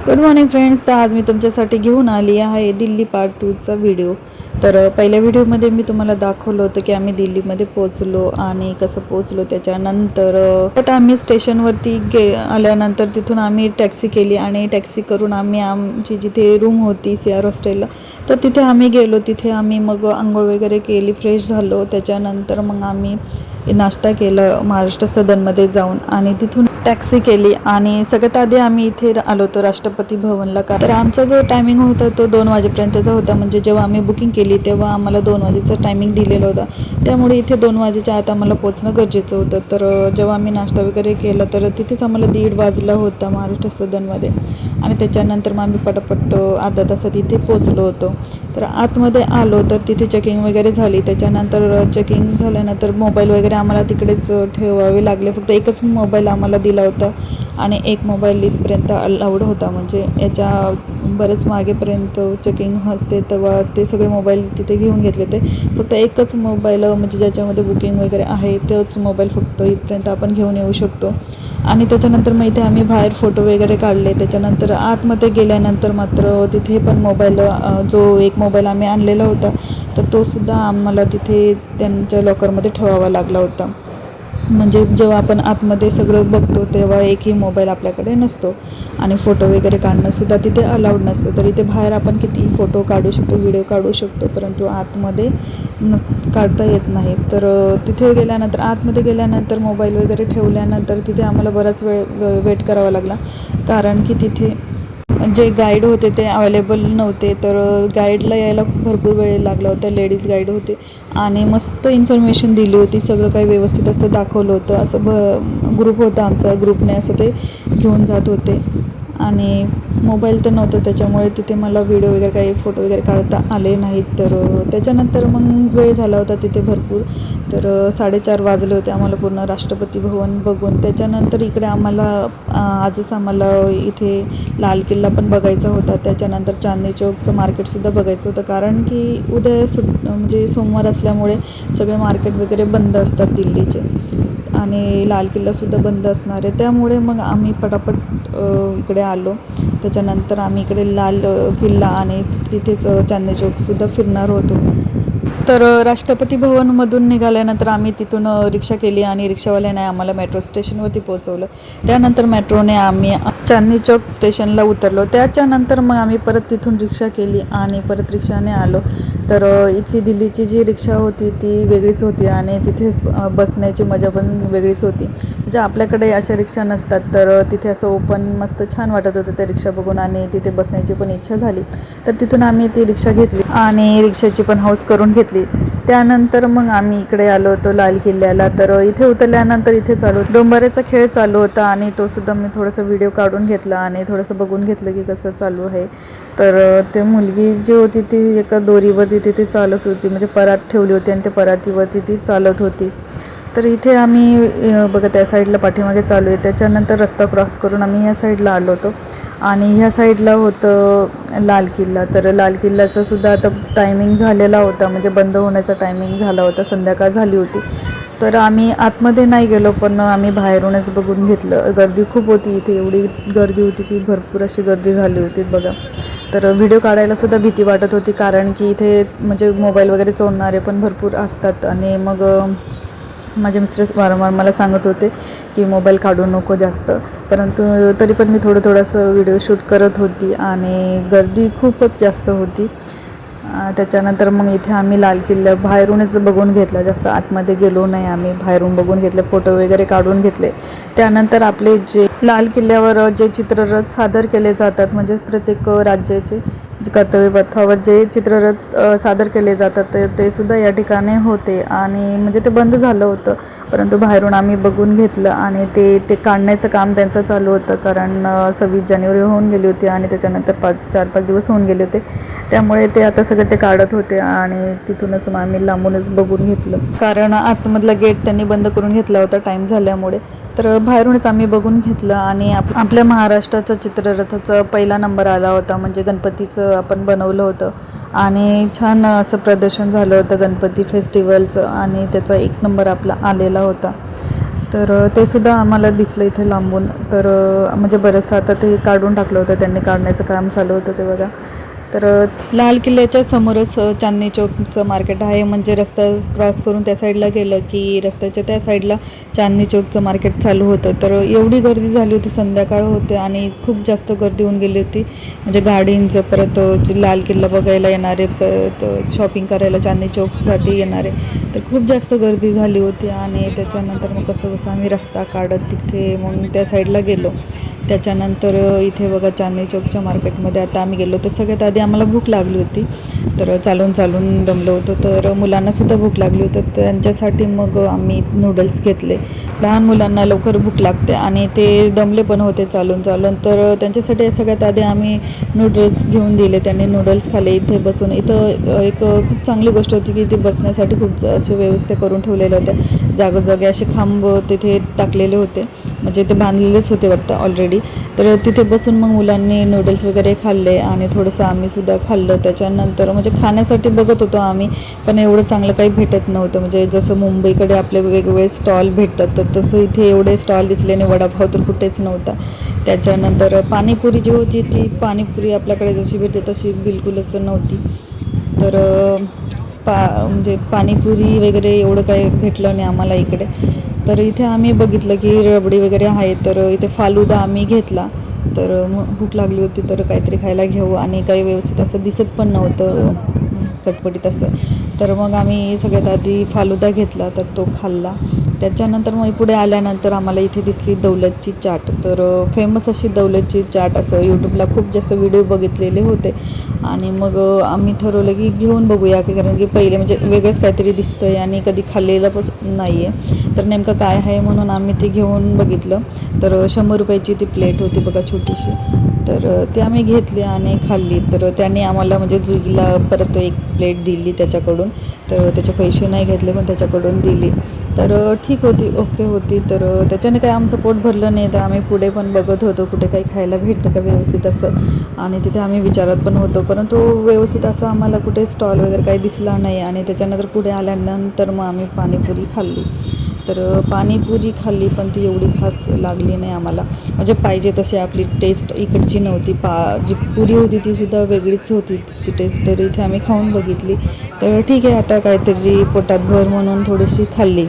Good morning friends. तर आज मी तुमच्यासाठी घेऊन आली आहे दिल्ली पार्ट 2चा व्हिडिओ. तर पहिल्या व्हिडिओमध्ये मी तुम्हाला दाखवलं होतं की आम्ही दिल्लीमध्ये पोहोचलो आणि कसं पोहोचलो. त्याच्यानंतर आता आम्ही स्टेशनवरती आल्यानंतर तिथून आम्ही टॅक्सी केली आणि टॅक्सी करून आम्ही आमची जिथे रूम होती CR हॉस्टेलला, तर तिथे आम्ही गेलो. तिथे आम्ही मग आंघोळ वगैरे केली, फ्रेश झालो. त्याच्यानंतर मग आम्ही नाश्ता केला महाराष्ट्र सदनमध्ये जाऊन आणि तिथून टॅक्सी केली आणि सगळ्यात आधी आम्ही इथे आलो होतो राष्ट्रपती भवनला. का तर आमचा जो टायमिंग होता तो 2 वाजेपर्यंतचा होता. म्हणजे जेव्हा आम्ही बुकिंग केली तेव्हा आम्हाला 2 वाजेचा टायमिंग दिलेला होता. त्यामुळे इथे 2 वाजेच्या आत आम्हाला पोहोचणं गरजेचं होतं. तर जेव्हा आम्ही नाश्ता वगैरे केला तर तिथेच आम्हाला 1:30 वाजला होता महाराष्ट्र सदनमध्ये. आणि त्याच्यानंतर मग आम्ही पटापट अर्धा तासात इथे पोहोचलो होतो. तर आतमध्ये आलो तर तिथे चेकिंग वगैरे झाली. त्याच्यानंतर चेकिंग झाल्यानंतर मोबाईल वगैरे आम्हाला तिकडेच ठेवावे लागले. फक्त एकच मोबाईल आम्हाला दिला होता आणि एक मोबाईल इथपर्यंत अलाउड होता. म्हणजे याच्या बरेच मागेपर्यंत चेकिंग असते तेव्हा ते सगळे मोबाईल तिथे घेऊन घेतले ते. फक्त एकच मोबाईल म्हणजे ज्याच्यामध्ये बुकिंग वगैरे आहे तोच मोबाईल फक्त इथपर्यंत आपण घेऊन येऊ शकतो. आणि त्याच्यानंतर मग इथे आम्ही बाहेर फोटो वगैरे काढले. त्याच्यानंतर आतमध्ये गेल्यानंतर मात्र तिथे पण मोबाईल जो एक मोबाईल आम्ही आणलेला होता तर तोसुद्धा आम्हाला तिथे त्यांच्या लॉकरमध्ये ठेवावा लागला होता. म्हणजे जेव्हा आपण आतमध्ये सगळं बघतो तेव्हा एकही मोबाईल आपल्याकडे नसतो आणि फोटो वगैरे काढणंसुद्धा तिथे अलाउड नसतं. तर इथे बाहेर आपण किती फोटो काढू शकतो, व्हिडिओ काढू शकतो, परंतु आतमध्ये काढता येत नाही. तर तिथे गेल्यानंतर आतमध्ये गेल्यानंतर मोबाईल वगैरे ठेवल्यानंतर तिथे आम्हाला बराच वेळ वेट करावा लागला. कारण की तिथे जे गाईड होते ते अवेलेबल नव्हते. तर गाईडला यायला भरपूर वेळ लागला होता. लेडीज गाईड होते आणि मस्त इन्फॉर्मेशन दिली होती. सगळं काही व्यवस्थित असं दाखवलं होतं. असं ग्रुप होता आमचा, ग्रुपने असं ते घेऊन जात होते. आणि मोबाईल तर नव्हतं त्याच्यामुळे तिथे मला व्हिडिओ वगैरे काही फोटो वगैरे काढता आले नाहीत. तर त्याच्यानंतर मग वेळ झाला होता तिथे भरपूर. तर 4:30 वाजले होते आम्हाला पूर्ण राष्ट्रपती भवन बघून. त्याच्यानंतर इकडे आजच आम्हाला इथे लाल किल्ला पण बघायचा होता. त्याच्यानंतर चांदणी चौकचं मार्केटसुद्धा बघायचं होतं. कारण की उद्या म्हणजे सोमवार असल्यामुळे सगळे मार्केट वगैरे बंद असतात दिल्लीचे आणि लाल किल्लासुद्धा बंद असणार आहे. त्यामुळे मग आम्ही पटापट इकडे आलो. त्याच्यानंतर आम्ही इकडे लाल किल्ला आणि तिथेच चांदणी चौकसुद्धा फिरणार होतो. तर राष्ट्रपती भवनमधून निघाल्यानंतर आम्ही तिथून रिक्षा केली आणि रिक्षावाल्याने आम्हाला मेट्रो स्टेशनवरती पोहोचवलं. त्यानंतर मेट्रोने आम्ही चांदणी चौक स्टेशनला उतरलो. त्याच्यानंतर मग आम्ही परत तिथून रिक्षा केली आणि परत रिक्षाने आलो. तर इथली दिल्लीची जी रिक्षा होती ती वेगळीच होती आणि तिथे बसण्याची मजा पण वेगळीच होती. म्हणजे आपल्याकडे अशा रिक्षा नसतात. तर तिथे असं ओपन मस्त छान वाटत होतं त्या रिक्षा बघून आणि तिथे बसण्याची पण इच्छा झाली. तर तिथून आम्ही ती रिक्षा घेतली आणि रिक्षाची पण हौस करून घेतली. त्यानंतर मग आम्ही इकडे आलो होतो लाल किल्ल्याला. तर इथे उतरल्यानंतर इथे डोंबाऱ्याचा खेळ चालू होता आणि तोसुद्धा मी थोडासा व्हिडिओ काढून घेतला आणि थोडंसं बघून घेतलं की कसं चालू आहे. तर ते मुलगी जी होती ती एका दोरीवरती तिथे चालत होती. म्हणजे परात ठेवली होती आणि त्या परातीवरती ती चालत होती. तर इथे आम्ही बघा त्या साईडला पाठीमागे चालू आहे. त्याच्यानंतर रस्ता क्रॉस करून आम्ही ह्या साईडला आलो होतो आणि ह्या साईडला होतं लाल किल्ला. तर लाल किल्ल्याचासुद्धा आता टायमिंग झालेला होता. म्हणजे बंद होण्याचा टायमिंग झाला होता, संध्याकाळ झाली होती. तर आम्ही आतमध्ये नाही गेलो पण आम्ही बाहेरूनच बघून घेतलं. गर्दी खूप होती इथे, एवढी गर्दी होती की भरपूर अशी गर्दी झाली होती बघा. तर व्हिडिओ काढायलासुद्धा भीती वाटत होती कारण की इथे म्हणजे मोबाईल वगैरे चोरणारे पण भरपूर असतात. आणि मग माझे मिस्टर वारंवार मला सांगत होते की मोबाईल काढू नको जास्त, परंतु तरी पण मी थोडंसं व्हिडिओ शूट करत होती आणि गर्दी खूपच जास्त होती. त्याच्यानंतर मग इथे आम्ही लाल किल्ला बाहेरूनच बघून घेतला, जास्त आतमध्ये गेलो नाही आम्ही, बाहेरून बघून घेतले, फोटो वगैरे काढून घेतले. त्यानंतर आपले जे लाल किल्ल्यावर जे चित्ररथ सादर केले जातात म्हणजे प्रत्येक राज्याचे कर्तव्यपथावर जे चित्ररथ सादर केले जातात ते सुद्धा या ठिकाणी होते आणि म्हणजे ते बंद झालं होतं. परंतु बाहेरून आम्ही बघून घेतलं आणि ते काढण्याचं काम त्यांचं चालू होतं. कारण 26 जानेवारी होऊन गेली होती आणि त्याच्यानंतर 4-5 दिवस होऊन गेले होते. त्यामुळे ते आता सगळं ते काढत होते आणि तिथूनच मग आम्ही लांबूनच बघून घेतलं. कारण आतमधला गेट त्यांनी बंद करून घेतला होता टाईम झाल्यामुळे. तर बाहेरूनच आम्ही बघून घेतलं आणि आपल्या महाराष्ट्राचा चित्ररथाचा पहिला नंबर आला होता. म्हणजे गणपतीचं आपण बनवलं होतं आणि छान असं प्रदर्शन झालं होतं गणपती फेस्टिवलचं आणि त्याचा 1 नंबर आपला आलेला होता. तर ते सुद्धा आम्हाला दिसलं इथे लांबून. तर म्हणजे बरंचसं आता ते काढून टाकलं होतं त्यांनी, काढण्याचं काम चालू होतं ते बघा. तर लाल किल्ल्याच्या समोरच चांदणी चौकचं मार्केट आहे. म्हणजे रस्ता क्रॉस करून त्या साईडला गेलं की रस्त्याच्या त्या साईडला चांदणी चौकचं मार्केट चालू होतं. तर एवढी गर्दी झाली होती, संध्याकाळ होते आणि खूप जास्त गर्दी होऊन गेली होती. म्हणजे गाडींचं, परत लाल किल्ला बघायला येणारे, परत शॉपिंग करायला चांदणी चौकसाठी येणारे, तर खूप जास्त गर्दी झाली होती. आणि त्याच्यानंतर मग कसं आम्ही रस्ता काढत तिथे मग त्या साईडला गेलो. त्याच्यानंतर इथे बघा चांदणी चौकच्या मार्केटमध्ये आता आम्ही गेलो. तर सगळ्यात आधी आम्हाला भूक लागली होती. तर चालून चालून दमलो होतो, तर मुलांनासुद्धा भूक लागली होती. त्यांच्यासाठी मग आम्ही नूडल्स घेतले. लहान मुलांना लवकर भूक लागते आणि ते दमले पण होते चालून चालून, तर त्यांच्यासाठी सगळ्यात आधी आम्ही नूडल्स घेऊन दिले. त्यांनी नूडल्स खाल्ले इथे बसून. इथं एक खूप चांगली गोष्ट होती की इथे बसण्यासाठी खूप असे व्यवस्था करून ठेवलेल्या होत्या. जागोजागी असे खांब तिथे टाकलेले होते, म्हणजे ते बांधलेलेच होते वाटतं ऑलरेडी. तर तिथे बसून मग मुलांनी नूडल्स वगैरे खाल्ले आणि थोडंसं आम्हीसुद्धा खाल्लं. त्याच्यानंतर म्हणजे खाण्यासाठी बघत होतो आम्ही, पण एवढं चांगलं काही भेटत नव्हतं. म्हणजे जसं मुंबईकडे आपले वेगवेगळे स्टॉल भेटतात, तर तसं इथे एवढे स्टॉल दिसले नाही. वडापाव तर कुठेच नव्हता. त्याच्यानंतर पाणीपुरी जी होती, ती पाणीपुरी आपल्याकडे जशी भेटते तशी बिलकुलच नव्हती. तर म्हणजे पाणीपुरी वगैरे एवढं काही भेटलं नाही आम्हाला इकडे. तर इथे आम्ही बघितलं की रबडी वगैरे आहे, तर इथे फालुदा आम्ही घेतला. तर मग भूक लागली होती तर काहीतरी खायला घेऊ, आणि काही व्यवस्थित असं दिसत पण नव्हतं चटपटीत असं. तर मग आम्ही सगळ्यात आधी फालुदा घेतला, तर तो खाल्ला. त्याच्यानंतर मग पुढे आल्यानंतर आम्हाला इथे दिसली दौलतची चाट. तर फेमस अशी दौलतची चाट, असं यूट्यूबला खूप जास्त व्हिडिओ बघितलेले होते. आणि मग आम्ही ठरवलं की घेऊन बघूया, की कारण की पहिले म्हणजे वेगळंच काहीतरी दिसतं आहे आणि कधी खाल्लेलं पण नाही आहे. तर नेमकं काय आहे म्हणून आम्ही ते घेऊन बघितलं. तर 100 रुपयाची ती प्लेट होती बघा, छोटीशी. तर ती आम्ही घेतली आणि खाल्ली. तर त्यांनी आम्हाला म्हणजे जुईला परत एक प्लेट दिली त्याच्याकडून. तर त्याचे पैसे नाही घेतले, पण त्याच्याकडून दिली. तर ठीक होती, ओके होती. तर त्याच्याने काही आमचं पोट भरलं नाही. तर आम्ही पुढे पण बघत होतो कुठे काही खायला भेटतं का व्यवस्थित असं, आणि तिथे आम्ही विचारत पण होतो, परंतु व्यवस्थित असं आम्हाला कुठे स्टॉल वगैरे काही दिसला नाही. आणि त्याच्यानंतर पुढे आल्यानंतर मग आम्ही पाणीपुरी खाल्ली. तर पाणीपुरी खाल्ली, पण ती एवढी खास लागली नाही आम्हाला. म्हणजे पाहिजे तशी आपली टेस्ट इकडची नव्हती. जी पुरी होती तीसुद्धा वेगळीच होती तिची टेस्ट. तर इथे आम्ही खाऊन बघितली. तर ठीक आहे, आता काहीतरी पोटात भर म्हणून थोडीशी खाल्ली.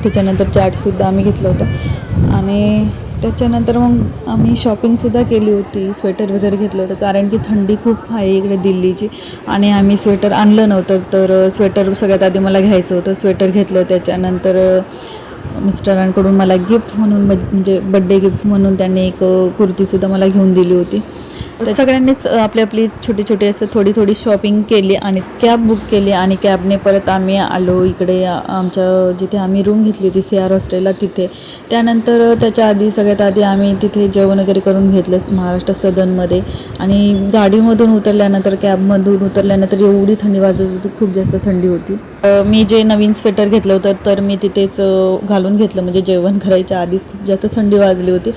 त्याच्यानंतर चाटसुद्धा आम्ही घेतलं होतं. आणि त्याच्यानंतर मग आम्ही शॉपिंगसुद्धा केली होती. स्वेटर वगैरे घेतलं होतं, कारण की थंडी खूप आहे इकडे दिल्लीची, आणि आम्ही स्वेटर आणलं नव्हतं. तर स्वेटर सगळ्यात आधी मला घ्यायचं होतं. स्वेटर घेतलं. त्याच्यानंतर मिस्टरांकडून मला गिफ्ट म्हणून, म्हणजे बड्डे गिफ्ट म्हणून त्यांनी एक कुर्तीसुद्धा मला घेऊन दिली होती. तर सगळ्यांनीच आपली आपली छोटी छोटी असं थोडी थोडी शॉपिंग केली आणि कॅब बुक केली. आणि कॅबने परत आम्ही आलो इकडे आमच्या जिथे आम्ही रूम घेतली होती CR हॉस्टेलला तिथे. त्यानंतर त्याच्या आधी सगळ्यात आधी आम्ही तिथे जेवण वगैरे करून घेतलं महाराष्ट्र सदनमध्ये. आणि गाडीमधून उतरल्यानंतर, कॅबमधून उतरल्यानंतर एवढी थंडी वाजत होती, खूप जास्त थंडी होती. मी जे नवीन स्वेटर घेतलं होतं तर मी तिथेच घालून घेतलं. म्हणजे जेवण करायच्या आधीच खूप जास्त थंडी वाजली होती,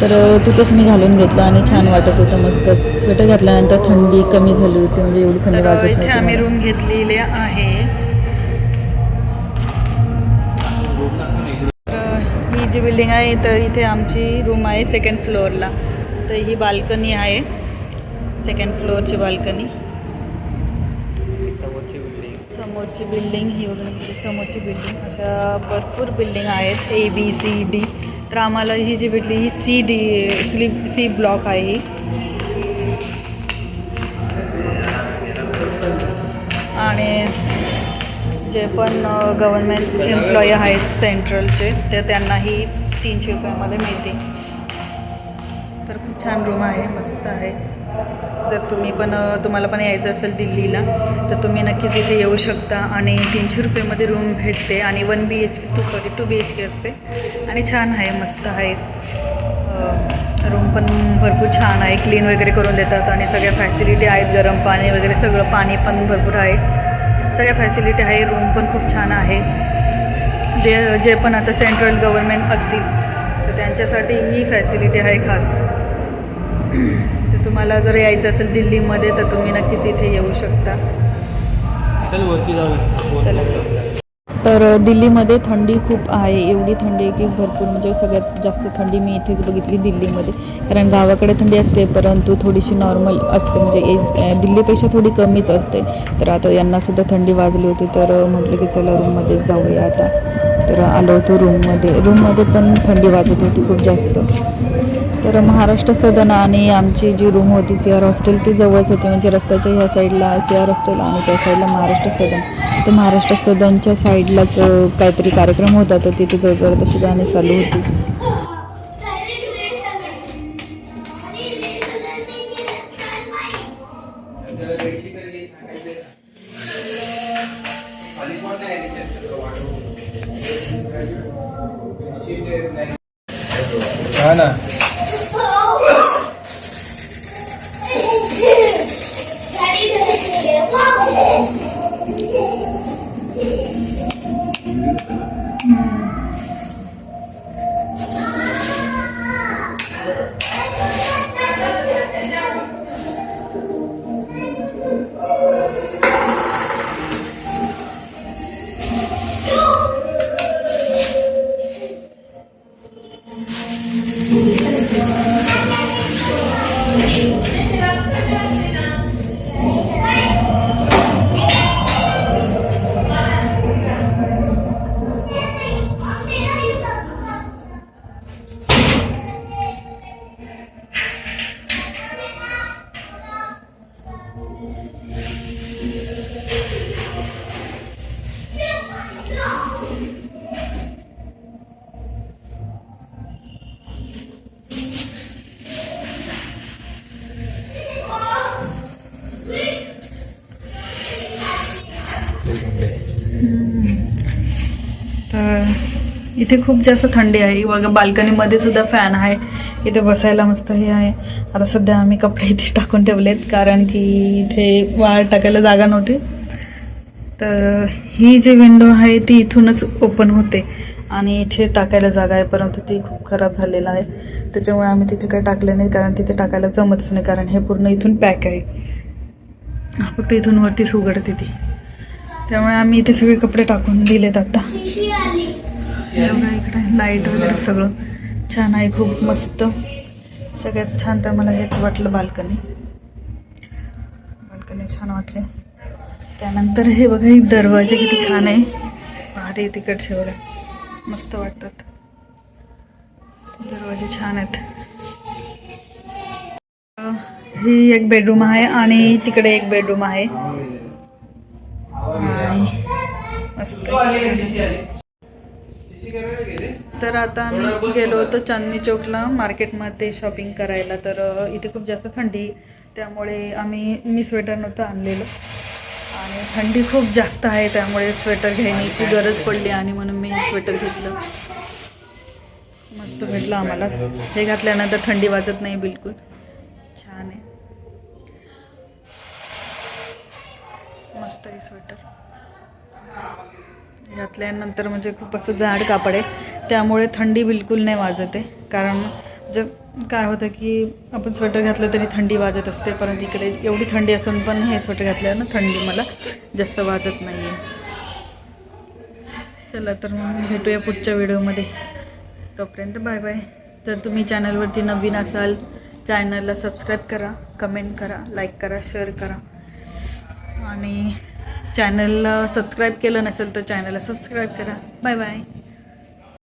तर तिथेच मी घालून घेतलं आणि छान वाटत होतं मस्त. स्वेटर घातल्यानंतर थंडी कमी झाली होती, म्हणजे एवढी थंडी वाजत नव्हती. इथे आम्ही रूम घेतलेली आहे. ही जी बिल्डिंग आहे, तर इथे आमची रूम आहे 2nd फ्लोअरला. तर ही बाल्कनी आहे, 2nd फ्लोअरची बाल्कनी. समोरची बिल्डिंग ही बघून, समोरची बिल्डिंग. अशा भरपूर बिल्डिंग आहेत ABCD. तर आम्हाला ही जी भेटली ही C ब्लॉक आहे ही. आणि जे पण गव्हर्नमेंट एम्प्लॉई आहेत सेंट्रलचे, तर त्यांनाही 300 रुपयामध्ये मिळते. तर खूप छान रूम आहे, मस्त आहे. जर तुम्हाला पण यायचं असेल दिल्लीला, तर तुम्ही नक्की तिथे येऊ शकता. आणि 300 रुपयामध्ये रूम भेटते. आणि 2 BHK असते. आणि छान आहे, मस्त आहे. रूम पण भरपूर छान आहे, क्लीन वगैरे करून देतात. आणि सगळ्या फॅसिलिटी आहेत, गरम पाणी वगैरे सगळं, पाणी पण भरपूर आहे, सगळ्या फॅसिलिटी आहे. रूम पण खूप छान आहे. जे पण आता सेंट्रल गव्हर्नमेंट असतील तर त्यांच्यासाठी ही फॅसिलिटी आहे खास. तर तुम्हाला जर यायचं असेल दिल्लीमध्ये तर तुम्ही नक्कीच इथे येऊ शकता. चल वरती जाऊया. चला. तर दिल्लीमध्ये थंडी खूप आहे, एवढी थंडी आहे की भरपूर, म्हणजे सगळ्यात जास्त थंडी मी इथेच बघितली दिल्लीमध्ये. कारण गावाकडे थंडी असते परंतु थोडीशी नॉर्मल असते, म्हणजे दिल्लीपेक्षा थोडी कमीच असते. तर आता यांनासुद्धा थंडी वाजली होती तर म्हटलं की चला रूममध्ये जाऊया आता. तर आलो होतो रूममध्ये पण थंडी वाजत होती खूप जास्त. तर महाराष्ट्र सदन आणि आमची जी रूम होती CR हॉस्टेल ती जवळच होती, म्हणजे रस्त्याच्या ह्या साईडला CR हॉस्टेल आणि त्या साईडला महाराष्ट्र सदन. तर महाराष्ट्र सदनच्या साईडलाच काहीतरी कार्यक्रम होता, तर तिथे जवळ तशी गाणी चालू होती. हा ना. तर इथे खूप जास्त थंडी आहे बघा. बाल्कनीमध्ये सुद्धा फॅन आहे, इथे बसायला मस्त हे आहे. आता सध्या आम्ही कपडे इथे टाकून ठेवलेत कारण की इथे वाळ टाकायला जागा नव्हती. तर ही जी विंडो आहे ती इथूनच ओपन होते आणि इथे टाकायला जागा आहे, परंतु ती खूप खराब झालेला आहे. त्याच्यामुळे आम्ही तिथे काही टाकले नाही, कारण तिथे टाकायला जमतच नाही, कारण हे पूर्ण इथून पॅक आहे, फक्त इथून वरतीच उघडते ती. त्यामुळे आम्ही इथे सगळे कपडे टाकून दिलेत आता. इकडे लाईट वगैरे सगळं छान आहे, खूप मस्त. सगळ्यात छान तर मला हेच वाटलं, बाल्कनी छान वाटले. त्यानंतर हे बघा, हे दरवाजे किती छान आहे, भारी तिकडचे बघा, मस्त वाटतात. दरवाजे छान आहेत. ही एक बेडरूम आहे आणि तिकडे एक बेडरूम आहे. मस्त. तर आता आम्ही गेलो होतो चांदणी चौकला मार्केटमध्ये शॉपिंग करायला. तर इथे खूप जास्त थंडी, त्यामुळे मी स्वेटर नव्हतं आणलेलं आणि थंडी खूप जास्त आहे, त्यामुळे स्वेटर घेण्याची गरज पडली आणि म्हणून मी स्वेटर घेतलं. मस्त भेटलं आम्हाला. हे घातल्यानंतर थंडी वाजत नाही बिलकुल, छान आहे, मस्त आहे स्वेटर. घातल्यानंतर म्हणजे खूप असं जाड कापड आहे, त्यामुळे थंडी बिलकुल नाही वाजत आहे. कारण जर काय होतं की आपण स्वेटर घातलं तरी थंडी वाजत असते, परंतु इकडे एवढी थंडी असून पण हे स्वेटर घातल्यानं थंडी मला जास्त वाजत नाही आहे. चला तर मग भेटूया पुढच्या व्हिडिओमध्ये, तोपर्यंत बाय बाय. जर तुम्ही चॅनलवरती नवीन असाल, चॅनलला सबस्क्राईब करा, कमेंट करा, लाईक करा, शेअर करा आणि चॅनलला सबस्क्राईब केलं नसेल तर चॅनलला सबस्क्राईब करा. Bye bye.